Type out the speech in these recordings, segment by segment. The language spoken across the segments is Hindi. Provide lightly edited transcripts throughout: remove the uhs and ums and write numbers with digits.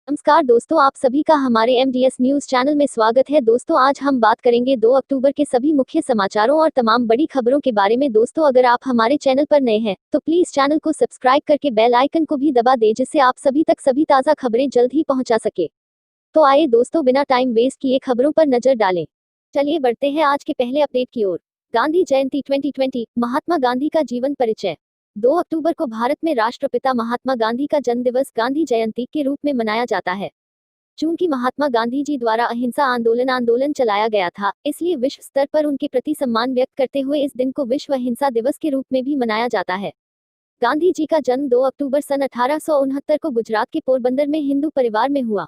नमस्कार दोस्तों, आप सभी का हमारे एमडीएस न्यूज चैनल में स्वागत है। दोस्तों, आज हम बात करेंगे 2 अक्टूबर के सभी मुख्य समाचारों और तमाम बड़ी खबरों के बारे में। दोस्तों, अगर आप हमारे चैनल पर नए हैं तो प्लीज चैनल को सब्सक्राइब करके बेल आइकन को भी दबा दें, जिससे आप सभी तक सभी ताज़ा खबरें जल्द ही पहुंचा सके। तो आइए दोस्तों, बिना टाइम वेस्ट किए खबरों पर नजर डालें। चलिए बढ़ते हैं आज के पहले अपडेट की ओर। गांधी जयंती 2020, महात्मा गांधी का जीवन परिचय। 2 अक्टूबर को भारत में राष्ट्रपिता महात्मा गांधी का जन्मदिवस गांधी जयंती के रूप में मनाया जाता है। चूंकि महात्मा गांधी जी द्वारा अहिंसा आंदोलन चलाया गया था, इसलिए विश्व स्तर पर उनके प्रति सम्मान व्यक्त करते हुए इस दिन को विश्व अहिंसा दिवस के रूप में भी मनाया जाता है। गांधी जी का जन्म 2 अक्टूबर सन 1869 को गुजरात के पोरबंदर में हिंदू परिवार में हुआ।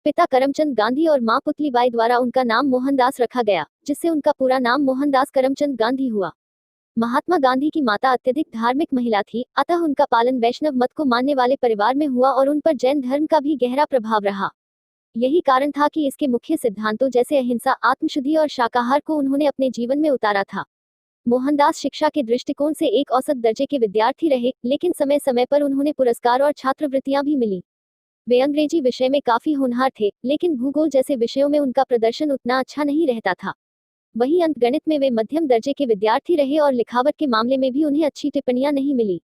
पिता करमचंद गांधी और मां पुतलीबाई द्वारा उनका नाम मोहनदास रखा गया, जिससे उनका पूरा नाम मोहनदास करमचंद गांधी हुआ। महात्मा गांधी की माता अत्यधिक धार्मिक महिला थी, अतः उनका पालन वैष्णव मत को मानने वाले परिवार में हुआ और उन पर जैन धर्म का भी गहरा प्रभाव रहा। यही कारण था कि इसके मुख्य सिद्धांतों जैसे अहिंसा, आत्मशुद्धि और शाकाहार को उन्होंने अपने जीवन में उतारा था। मोहनदास शिक्षा के दृष्टिकोण से एक औसत दर्जे के विद्यार्थी रहे, लेकिन समय समय पर उन्होंने पुरस्कार और छात्रवृत्तियां भी मिली। वे अंग्रेजी विषय में काफी होनहार थे, लेकिन भूगोल जैसे विषयों में उनका प्रदर्शन उतना अच्छा नहीं रहता था। वहीं अंकगणित में वे मध्यम दर्जे के विद्यार्थी रहे और लिखावट के मामले में भी उन्हें अच्छी टिप्पणियां नहीं मिली।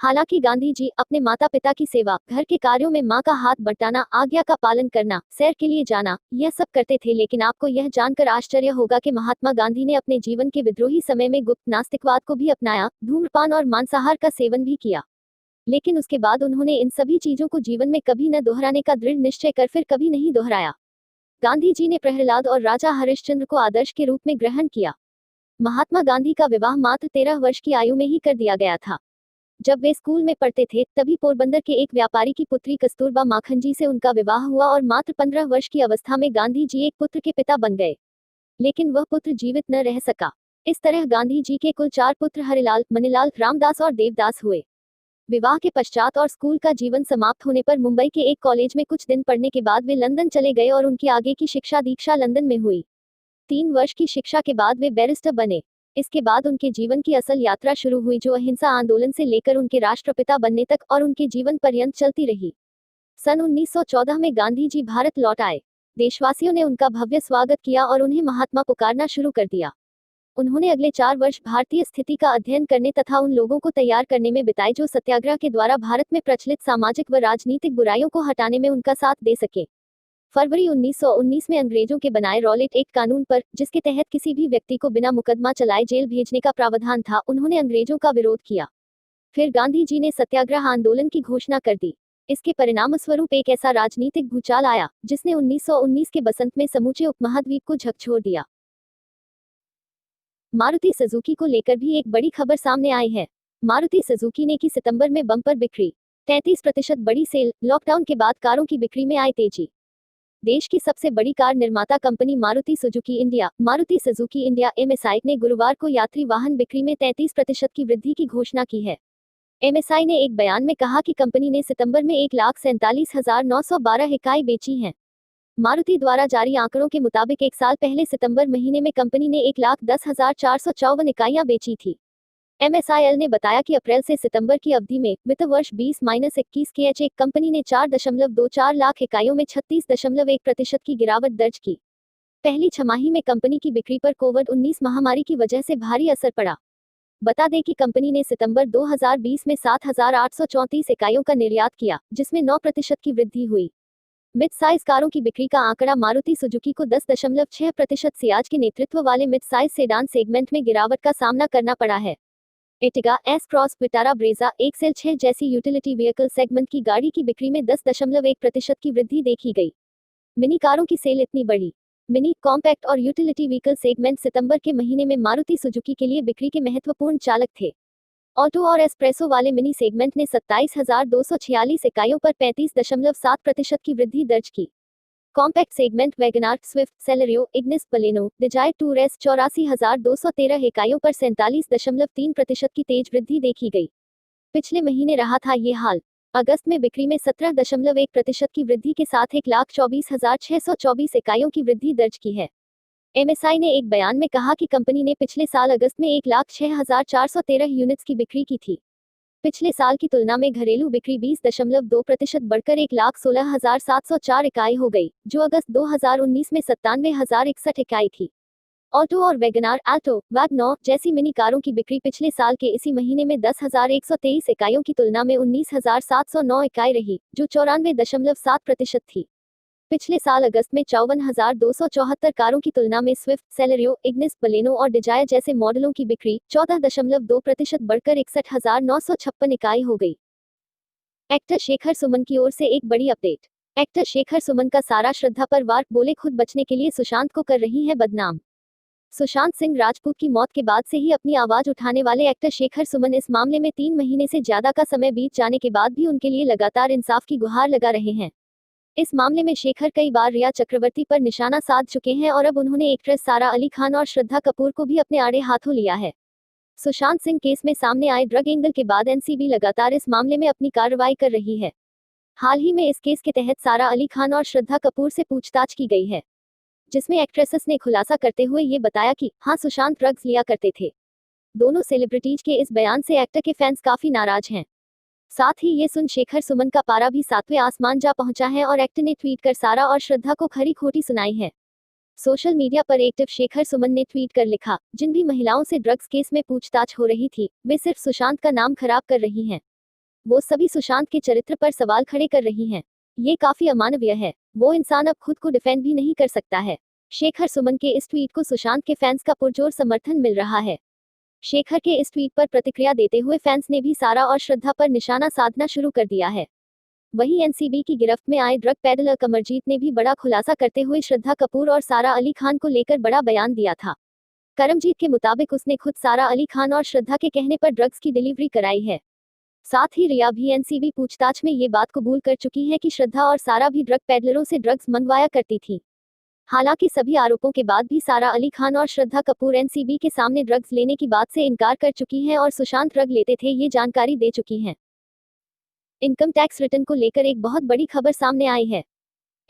हालांकि गांधी जी अपने माता पिता की सेवा, घर के कार्यों में मां का हाथ बटाना, आज्ञा का पालन करना, सैर के लिए जाना, यह सब करते थे। लेकिन आपको यह जानकर आश्चर्य होगा कि महात्मा गांधी ने अपने जीवन के विद्रोही समय में गुप्त नास्तिकवाद को भी अपनाया, धूम्रपान और मांसाहार का सेवन भी किया। लेकिन उसके बाद उन्होंने इन सभी चीजों को जीवन में कभी न दोहराने का दृढ़ निश्चय कर फिर कभी नहीं दोहराया। गांधी जी ने प्रहलाद और राजा हरिश्चंद्र को आदर्श के रूप में ग्रहण किया। महात्मा गांधी का विवाह मात्र 13 वर्ष की आयु में ही कर दिया गया था। जब वे स्कूल में पढ़ते थे, तभी पोरबंदर के एक व्यापारी की पुत्री कस्तूरबा माखन जी से उनका विवाह हुआ और मात्र 15 वर्ष की अवस्था में गांधी जी एक पुत्र के पिता बन गए। लेकिन वह पुत्र जीवित न रह सका। इस तरह गांधी जी के कुल 4 पुत्र हरिलाल, मनीलाल, रामदास और देवदास हुए। विवाह के पश्चात और स्कूल का जीवन समाप्त होने पर मुंबई के एक कॉलेज में कुछ दिन पढ़ने के बाद वे लंदन चले गए और उनकी आगे की शिक्षा दीक्षा लंदन में हुई। 3 वर्ष की शिक्षा के बाद वे बैरिस्टर बने। इसके बाद उनके जीवन की असल यात्रा शुरू हुई, जो अहिंसा आंदोलन से लेकर उनके राष्ट्रपिता बनने तक और उनके जीवन पर्यंत चलती रही। सन 1914 में गांधी जी भारत लौट आए। देशवासियों ने उनका भव्य स्वागत किया और उन्हें महात्मा पुकारना शुरू कर दिया। उन्होंने अगले 4 वर्ष भारतीय स्थिति का अध्ययन करने तथा उन लोगों को तैयार करने में बिताए जो सत्याग्रह के द्वारा भारत में प्रचलित सामाजिक व राजनीतिक बुराइयों को हटाने में उनका साथ दे सके। फरवरी 1919 में अंग्रेजों के बनाए रॉलेट एक्ट कानून पर, जिसके तहत किसी भी व्यक्ति को बिना मुकदमा चलाए जेल भेजने का प्रावधान था, उन्होंने अंग्रेजों का विरोध किया। फिर गांधी जी ने सत्याग्रह आंदोलन की घोषणा कर दी। इसके परिणामस्वरूप एक ऐसा राजनीतिक भूचाल आया, जिसने 1919 के बसंत में समूचे उपमहाद्वीप को झकझोर दिया। मारुति सुजुकी को लेकर भी एक बड़ी खबर सामने आई है। मारुति सुजुकी ने की सितंबर में बम्पर बिक्री, 33% बड़ी सेल। लॉकडाउन के बाद कारों की बिक्री में आई तेजी। देश की सबसे बड़ी कार निर्माता company Maruti Suzuki India MSI ने गुरुवार को यात्री वाहन बिक्री में 33% की वृद्धि की घोषणा की है। एमएसआई ने एक बयान में कहा कि कंपनी ने सितंबर में 1,47,912 इकाई बेची हैं। मारुति द्वारा जारी आंकड़ों के मुताबिक एक साल पहले सितंबर महीने में कंपनी ने 1,10,454 इकाइयां बेची थी। एमएसआईएल ने बताया कि अप्रैल से सितंबर की अवधि में वित्त वर्ष 20-21 के एच कंपनी ने 4.24 लाख इकाइयों में 36.1% की गिरावट दर्ज की। पहली छमाही में कंपनी की बिक्री पर कोविड-19 महामारी की वजह से भारी असर पड़ा। बता दें कि कंपनी ने सितंबर 2020 में 7,834 इकाइयों का निर्यात किया, जिसमें 9% की वृद्धि हुई। मिड साइज कारों की बिक्री का आंकड़ा मारुति सुजुकी को 10.6% सियाज के नेतृत्व वाले मिड साइज सेडान सेगमेंट में गिरावट का सामना करना पड़ा है। Ertiga, S Cross, Vitara, Brezza, XL 6 जैसी यूटिलिटी व्हीकल सेगमेंट की गाड़ी की बिक्री में 10.1% की वृद्धि देखी गई। मिनी कारों की सेल इतनी बढ़ी। मिनी, कॉम्पैक्ट और यूटिलिटी व्हीकल सेगमेंट सितंबर के महीने में मारुति सुजुकी के लिए बिक्री के महत्वपूर्ण चालक थे। ऑटो और एस्प्रेसो वाले मिनी सेगमेंट ने 27,246 इकाइयों पर 35.7% की वृद्धि दर्ज की। Compact segment WagonR, Swift, Celerio, Ignis, Baleno, Dzire Tour S 84,213 इकाइयों पर 47.3% की तेज वृद्धि देखी गई। पिछले महीने रहा था ये हाल। अगस्त में बिक्री में 17.1% की वृद्धि के साथ 1,24,624 इकाइयों की वृद्धि दर्ज की है। एमएसआई ने एक बयान में कहा कि कंपनी ने पिछले साल अगस्त में 1,06,413 यूनिट्स की बिक्री की थी। पिछले साल की तुलना में घरेलू बिक्री 20.2% बढ़कर 1,16,704 इकाई हो गई, जो अगस्त 2019 में 97,061 इकाई थी। ऑटो और वैगनार वैगनॉर जैसी मिनी कारों की बिक्री पिछले साल के इसी महीने में 10,123 इकाइयों की तुलना में 19,709 इकाई रही, जो 94.7% थी। पिछले साल अगस्त में 54,274 कारों की तुलना में स्विफ्ट, सेलेरियो, इग्निस, बलेनो और डिजायर जैसे मॉडलों की बिक्री 14.2% बढ़कर 61,956 इकाई हो गई। एक्टर शेखर सुमन की ओर से एक बड़ी अपडेट। एक्टर शेखर सुमन का सारा श्रद्धा पर वार बोले खुद बचने के लिए सुशांत को कर रही है बदनाम। सुशांत सिंह राजपूत की मौत के बाद से ही अपनी आवाज उठाने वाले एक्टर शेखर सुमन इस मामले में 3 महीने से ज्यादा का समय बीत जाने के बाद भी उनके लिए लगातार इंसाफ की गुहार लगा रहे हैं। इस मामले में शेखर कई बार रिया चक्रवर्ती पर निशाना साध चुके हैं और अब उन्होंने एक्ट्रेस सारा अली खान और श्रद्धा कपूर को भी अपने आड़े हाथों लिया है। सुशांत सिंह केस में सामने आए ड्रग एंगल के बाद एनसीबी लगातार इस मामले में अपनी कार्रवाई कर रही है। हाल ही में इस केस के तहत सारा अली खान और श्रद्धा कपूर से पूछताछ की गई है, जिसमें एक्ट्रेसेस ने खुलासा करते हुए ये बताया कि हाँ, सुशांत ड्रग्स लिया करते थे। दोनों सेलिब्रिटीज के इस बयान से एक्टर के फैंस काफी नाराज हैं। साथ ही ये सुन शेखर सुमन का पारा भी 7वें आसमान जा पहुंचा है और एक्टर ने ट्वीट कर सारा और श्रद्धा को खरी खोटी सुनाई है। सोशल मीडिया पर एक्टिव शेखर सुमन ने ट्वीट कर लिखा, जिन भी महिलाओं से ड्रग्स केस में पूछताछ हो रही थी, वे सिर्फ सुशांत का नाम खराब कर रही हैं। वो सभी सुशांत के चरित्र पर सवाल खड़े कर रही हैं। ये काफी अमानवीय है। वो इंसान अब खुद को डिफेंड भी नहीं कर सकता है। शेखर सुमन के इस ट्वीट को सुशांत के फैंस का पुरजोर समर्थन मिल रहा है। शेखर के इस ट्वीट पर प्रतिक्रिया देते हुए फैंस ने भी सारा और श्रद्धा पर निशाना साधना शुरू कर दिया है। वहीं एनसीबी की गिरफ्त में आए ड्रग पेडलर कमरजीत ने भी बड़ा खुलासा करते हुए श्रद्धा कपूर और सारा अली खान को लेकर बड़ा बयान दिया था। करमजीत के मुताबिक उसने खुद सारा अली खान और श्रद्धा के कहने पर ड्रग्स की डिलीवरी कराई है। साथ ही रिया भी एनसीबी पूछताछ में ये बात कबूल कर चुकी है कि श्रद्धा और सारा भी ड्रग पेडलरों से ड्रग्स मंगवाया करती थी। हालांकि सभी आरोपों के बाद भी सारा अली खान और श्रद्धा कपूर एनसीबी के सामने ड्रग्स लेने की बात से इनकार कर चुकी हैं और सुशांत ड्रग लेते थे ये जानकारी दे चुकी हैं। इनकम टैक्स रिटर्न को लेकर एक बहुत बड़ी खबर सामने आई है।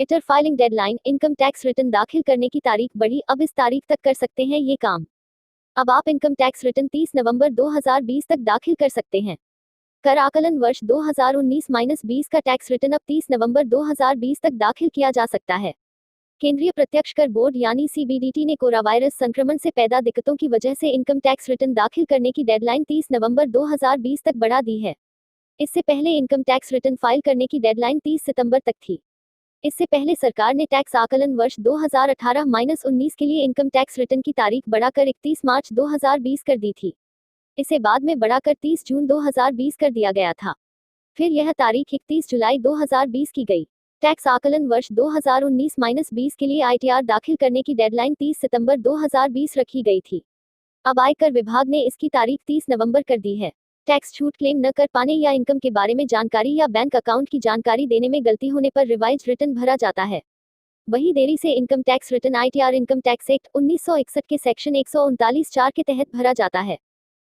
Return filing deadline, income tax return दाखिल करने की तारीख बढ़ी, अब इस तारीख तक कर सकते हैं ये काम। अब आप इनकम टैक्स रिटर्न 30 नवंबर 2020 तक दाखिल कर सकते हैं। कर आकलन वर्ष 2019-20 का टैक्स रिटर्न अब 30 नवंबर 2020 तक दाखिल किया जा सकता है। केंद्रीय प्रत्यक्ष कर बोर्ड यानी सीबीडीटी ने कोरोना वायरस संक्रमण से पैदा दिक्कतों की वजह से इनकम टैक्स रिटर्न दाखिल करने की डेडलाइन 30 नवंबर 2020 तक बढ़ा दी है। इससे पहले इनकम टैक्स रिटर्न फाइल करने की डेडलाइन 30 सितंबर तक थी। इससे पहले सरकार ने टैक्स आकलन वर्ष 2018-19 के लिए इनकम टैक्स रिटर्न की तारीख बढ़ाकर 31 मार्च 2020 कर दी थी। इसे बाद में बढ़ाकर 30 जून 2020 कर दिया गया था। फिर यह तारीख 31 जुलाई 2020 की गई। टैक्स आकलन वर्ष 2019-20 के लिए आईटीआर दाखिल करने की डेडलाइन 30 सितंबर 2020 रखी गई थी। अब आयकर विभाग ने इसकी तारीख 30 नवंबर कर दी है। टैक्स छूट क्लेम न कर पाने या इनकम के बारे में जानकारी या बैंक अकाउंट की जानकारी देने में गलती होने पर रिवाइज रिटर्न भरा जाता है। वही देरी से income tax return ITR income tax act 1961 के सेक्शन 139(4) के तहत भरा जाता है।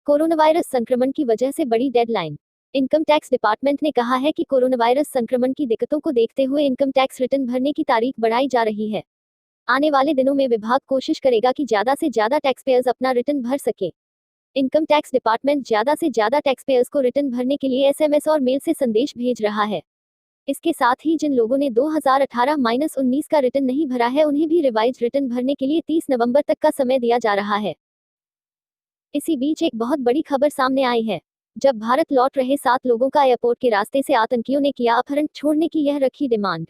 कोरोना वायरस संक्रमण की वजह से बड़ी डेडलाइन। इनकम टैक्स डिपार्टमेंट ने कहा है कि कोरोना वायरस संक्रमण की दिक्कतों को देखते हुए इनकम टैक्स रिटर्न भरने की तारीख बढ़ाई जा रही है। आने वाले दिनों में विभाग कोशिश करेगा कि ज्यादा से ज्यादा टैक्स पेयर्स अपना रिटर्न भर सके। इनकम टैक्स डिपार्टमेंट ज्यादा से ज्यादा टैक्स पेयर्स को रिटर्न भरने के लिए एसएमएस और मेल से संदेश भेज रहा है। इसके साथ ही जिन लोगों ने 2018-19 का रिटर्न नहीं भरा है उन्हें भी रिवाइज रिटर्न भरने के लिए 30 नवंबर तक का समय दिया जा रहा है। इसी बीच एक बहुत बड़ी खबर सामने आई है। जब भारत लौट रहे 7 लोगों का एयरपोर्ट के रास्ते से आतंकियों ने किया अपहरण, छोड़ने की यह रखी डिमांड।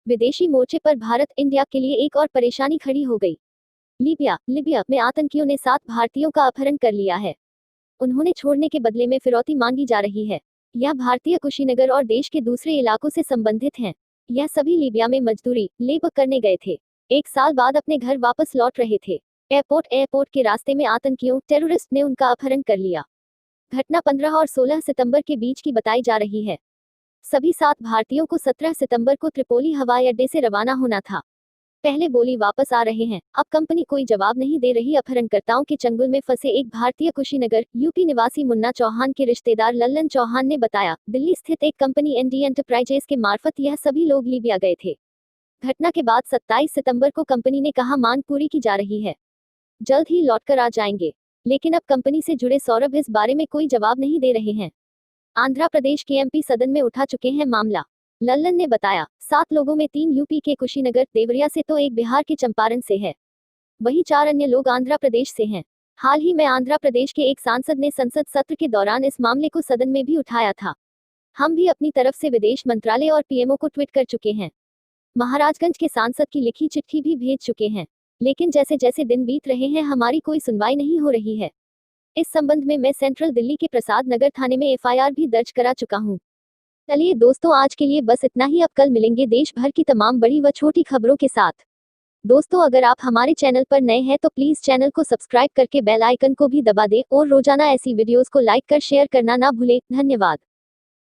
विदेशी मोर्चे पर भारत इंडिया के लिए एक और परेशानी खड़ी हो गई। लिबिया में आतंकियों ने 7 भारतीयों का अपहरण कर लिया है। उन्होंने छोड़ने के बदले में फिरौती मांगी जा रही है। यह भारतीय कुशीनगर और देश के दूसरे इलाकों से संबंधित हैं। यह सभी लीबिया में मजदूरी लेबर करने गए थे। 1 साल बाद अपने घर वापस लौट रहे थे। एयरपोर्ट के रास्ते में आतंकियों टेररिस्ट ने उनका अपहरण कर लिया। घटना 15 और 16 सितंबर के बीच की बताई जा रही है। सभी 7 भारतीयों को 17 सितंबर को त्रिपोली हवाई अड्डे से रवाना होना था। पहले बोली वापस आ रहे हैं, अब कंपनी कोई जवाब नहीं दे रही। अपहरणकर्ताओं के चंगुल में फंसे एक भारतीय कुशीनगर यूपी निवासी मुन्ना चौहान के रिश्तेदार लल्लन चौहान ने बताया, दिल्ली स्थित एक कंपनी एनडी एंटरप्राइजेस के मार्फत यह सभी लोग लीबिया गए थे। घटना के बाद 27 सितंबर को कंपनी ने कहा मांग पूरी की जा रही है, जल्द ही लौटकर आ जाएंगे। लेकिन अब कंपनी से जुड़े सौरभ इस बारे में कोई जवाब नहीं दे रहे हैं। आंध्र प्रदेश के एमपी सदन में उठा चुके हैं मामला। लल्लन ने बताया, 7 लोगों में 3 यूपी के कुशीनगर देवरिया से तो एक बिहार के चंपारण से है, वहीं 4 अन्य लोग आंध्र प्रदेश से हैं। हाल ही में आंध्र प्रदेश के एक सांसद ने संसद सत्र के दौरान इस मामले को सदन में भी उठाया था। हम भी अपनी तरफ से विदेश मंत्रालय और पीएमओ को ट्वीट कर चुके हैं। महाराजगंज के सांसद की लिखी चिट्ठी भी भेज चुके हैं, लेकिन जैसे जैसे दिन बीत रहे हैं हमारी कोई सुनवाई नहीं हो रही है। इस संबंध में मैं सेंट्रल दिल्ली के प्रसाद नगर थाने में एफआईआर भी दर्ज करा चुका हूं। चलिए दोस्तों, आज के लिए बस इतना ही। अब कल मिलेंगे देश भर की तमाम बड़ी व छोटी खबरों के साथ। दोस्तों, अगर आप हमारे चैनल पर नए हैं तो प्लीज चैनल को सब्सक्राइब करके बेल आइकन को भी दबा दें और रोजाना ऐसी वीडियोस को लाइक कर शेयर करना ना भूलें। धन्यवाद।